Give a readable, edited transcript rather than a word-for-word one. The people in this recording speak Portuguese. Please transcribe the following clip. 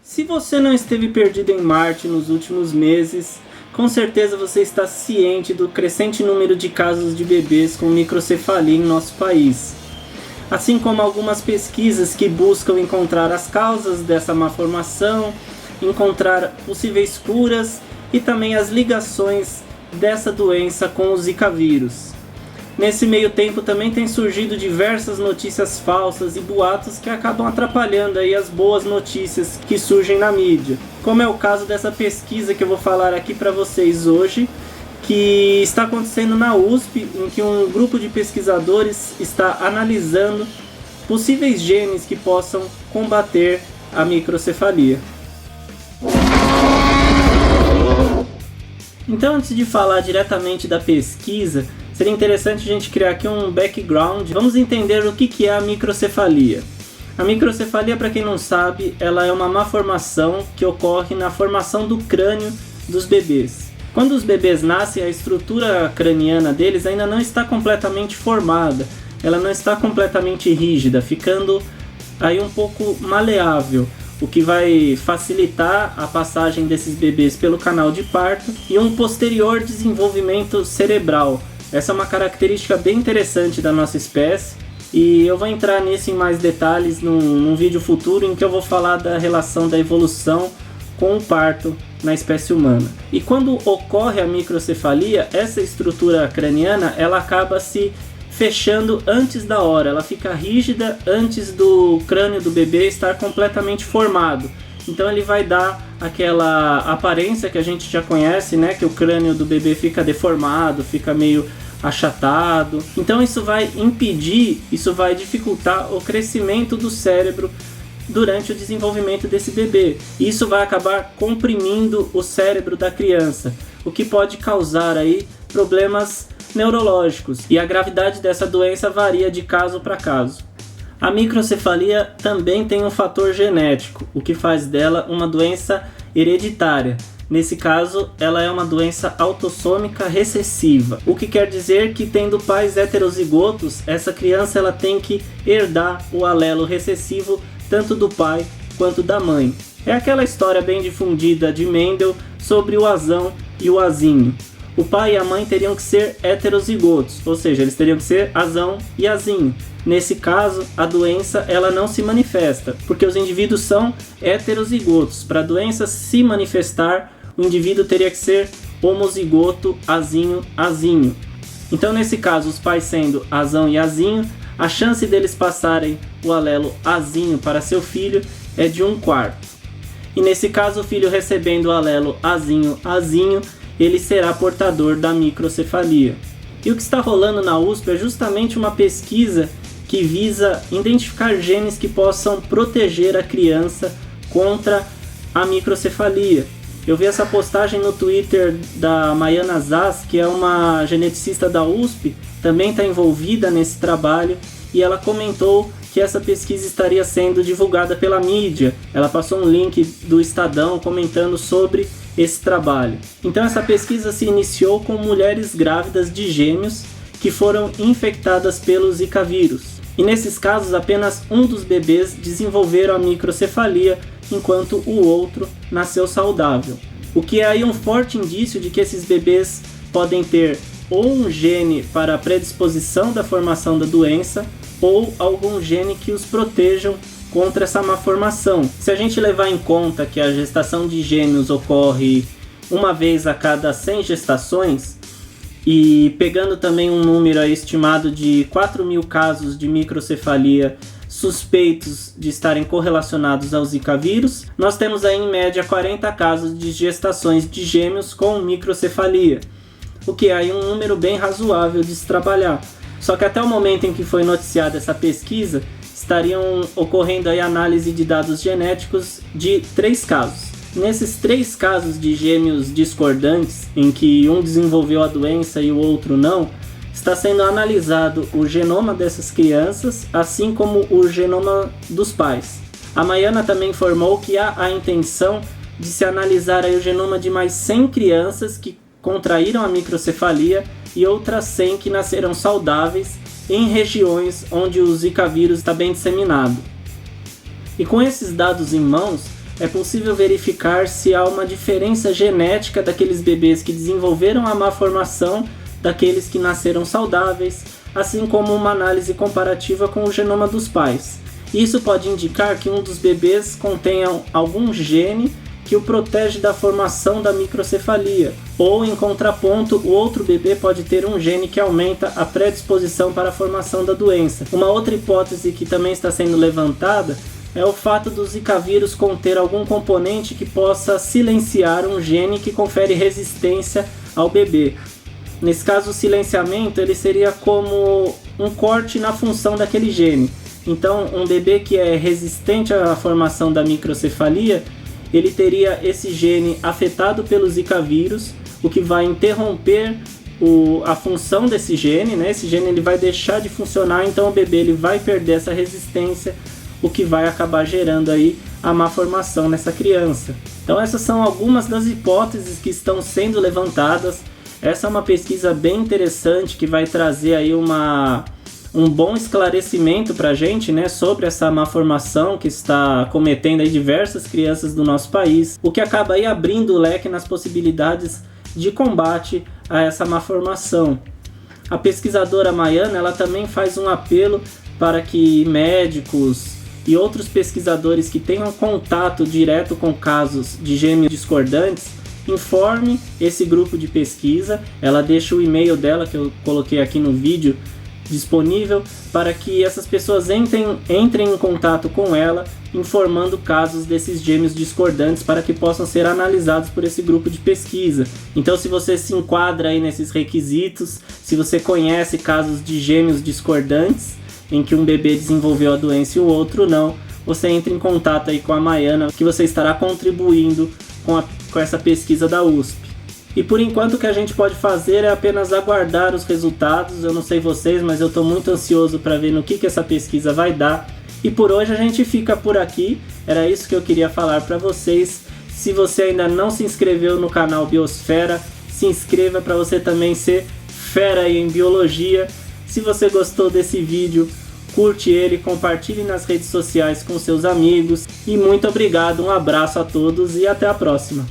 Se você não esteve perdido em Marte nos últimos meses, com certeza você está ciente do crescente número de casos de bebês com microcefalia em nosso país. Assim como algumas pesquisas que buscam encontrar as causas dessa malformação, encontrar possíveis curas e também as ligações dessa doença com o Zika vírus. Nesse meio tempo também tem surgido diversas notícias falsas e boatos que acabam atrapalhando aí as boas notícias que surgem na mídia. Como é o caso dessa pesquisa que eu vou falar aqui para vocês hoje, que está acontecendo na USP, em que um grupo de pesquisadores está analisando possíveis genes que possam combater a microcefalia. Então, antes de falar diretamente da pesquisa, seria interessante a gente criar aqui um background. Vamos entender o que é a microcefalia. A microcefalia, para quem não sabe, ela é uma malformação que ocorre na formação do crânio dos bebês. Quando os bebês nascem, a estrutura craniana deles ainda não está completamente formada, ela não está completamente rígida, ficando aí um pouco maleável, o que vai facilitar a passagem desses bebês pelo canal de parto e um posterior desenvolvimento cerebral. Essa é uma característica bem interessante da nossa espécie e eu vou entrar nisso em mais detalhes num vídeo futuro em que eu vou falar da relação da evolução com o parto na espécie humana. E quando ocorre a microcefalia, essa estrutura craniana ela acaba se fechando antes da hora, ela fica rígida antes do crânio do bebê estar completamente formado. Então ele vai dar aquela aparência que a gente já conhece, né? Que o crânio do bebê fica deformado, fica meio achatado. Então isso vai impedir, isso vai dificultar o crescimento do cérebro durante o desenvolvimento desse bebê. Isso vai acabar comprimindo o cérebro da criança, o que pode causar aí problemas neurológicos. E a gravidade dessa doença varia de caso para caso. A microcefalia também tem um fator genético, o que faz dela uma doença hereditária. Nesse caso, ela é uma doença autossômica recessiva, o que quer dizer que, tendo pais heterozigotos, essa criança ela tem que herdar o alelo recessivo tanto do pai quanto da mãe. É aquela história bem difundida de Mendel sobre o azão e o azinho. O pai e a mãe teriam que ser heterozigotos, ou seja, eles teriam que ser azão e azinho. Nesse caso, a doença ela não se manifesta, porque os indivíduos são heterozigotos. Para a doença se manifestar, o indivíduo teria que ser homozigoto, azinho, azinho. Então, nesse caso, os pais sendo azão e azinho, a chance deles passarem o alelo azinho para seu filho é de 1/4. E nesse caso, o filho recebendo o alelo azinho, azinho, ele será portador da microcefalia. E o que está rolando na USP é justamente uma pesquisa que visa identificar genes que possam proteger a criança contra a microcefalia. Eu vi essa postagem no Twitter da Maiana Zaz, que é uma geneticista da USP, também está envolvida nesse trabalho, e ela comentou que essa pesquisa estaria sendo divulgada pela mídia. Ela passou um link do Estadão comentando sobre esse trabalho. Então essa pesquisa se iniciou com mulheres grávidas de gêmeos que foram infectadas pelo Zika vírus. E nesses casos apenas um dos bebês desenvolveram a microcefalia, enquanto o outro nasceu saudável. O que é aí um forte indício de que esses bebês podem ter ou um gene para a predisposição da formação da doença, ou algum gene que os protejam contra essa malformação. Se a gente levar em conta que a gestação de gêmeos ocorre uma vez a cada 100 gestações, e pegando também um número estimado de 4.000 casos de microcefalia suspeitos de estarem correlacionados ao Zika vírus, nós temos aí em média 40 casos de gestações de gêmeos com microcefalia, o que é aí um número bem razoável de se trabalhar. Só que até o momento em que foi noticiada essa pesquisa, estariam ocorrendo aí análise de dados genéticos de 3 casos. Nesses 3 casos de gêmeos discordantes, em que um desenvolveu a doença e o outro não, está sendo analisado o genoma dessas crianças, assim como o genoma dos pais. A Maiana também informou que há a intenção de se analisar aí o genoma de mais 100 crianças que contraíram a microcefalia e outras 100 que nasceram saudáveis em regiões onde o Zika vírus está bem disseminado. E com esses dados em mãos, é possível verificar se há uma diferença genética daqueles bebês que desenvolveram a má formação daqueles que nasceram saudáveis, assim como uma análise comparativa com o genoma dos pais. Isso pode indicar que um dos bebês contenha algum gene que o protege da formação da microcefalia, ou em contraponto, o outro bebê pode ter um gene que aumenta a predisposição para a formação da doença. Uma outra hipótese que também está sendo levantada é o fato do Zika vírus conter algum componente que possa silenciar um gene que confere resistência ao bebê. Nesse caso, o silenciamento ele seria como um corte na função daquele gene. Então, um bebê que é resistente à formação da microcefalia, ele teria esse gene afetado pelo Zika vírus, o que vai interromper a função desse gene, né? Esse gene ele vai deixar de funcionar, então o bebê ele vai perder essa resistência, o que vai acabar gerando aí a má formação nessa criança. Então essas são algumas das hipóteses que estão sendo levantadas. Essa é uma pesquisa bem interessante que vai trazer aí um bom esclarecimento para a gente, né, sobre essa má formação que está cometendo aí diversas crianças do nosso país, o que acaba aí abrindo o leque nas possibilidades de combate a essa má formação. A pesquisadora Maiana, ela também faz um apelo para que médicos e outros pesquisadores que tenham contato direto com casos de gêmeos discordantes informe esse grupo de pesquisa. Ela deixa o e-mail dela, que eu coloquei aqui no vídeo, disponível para que essas pessoas entrem em contato com ela, informando casos desses gêmeos discordantes para que possam ser analisados por esse grupo de pesquisa. Então, se você se enquadra aí nesses requisitos, se você conhece casos de gêmeos discordantes, em que um bebê desenvolveu a doença e o outro não, você entra em contato aí com a Maiana, que você estará contribuindo com essa pesquisa da USP. E por enquanto o que a gente pode fazer é apenas aguardar os resultados. Eu não sei vocês, mas eu estou muito ansioso para ver no que essa pesquisa vai dar. E por hoje a gente fica por aqui. Era isso que eu queria falar para vocês. Se você ainda não se inscreveu no canal Biosfera, se inscreva para você também ser fera aí em biologia. Se você gostou desse vídeo, curte ele, compartilhe nas redes sociais com seus amigos. E muito obrigado, um abraço a todos e até a próxima.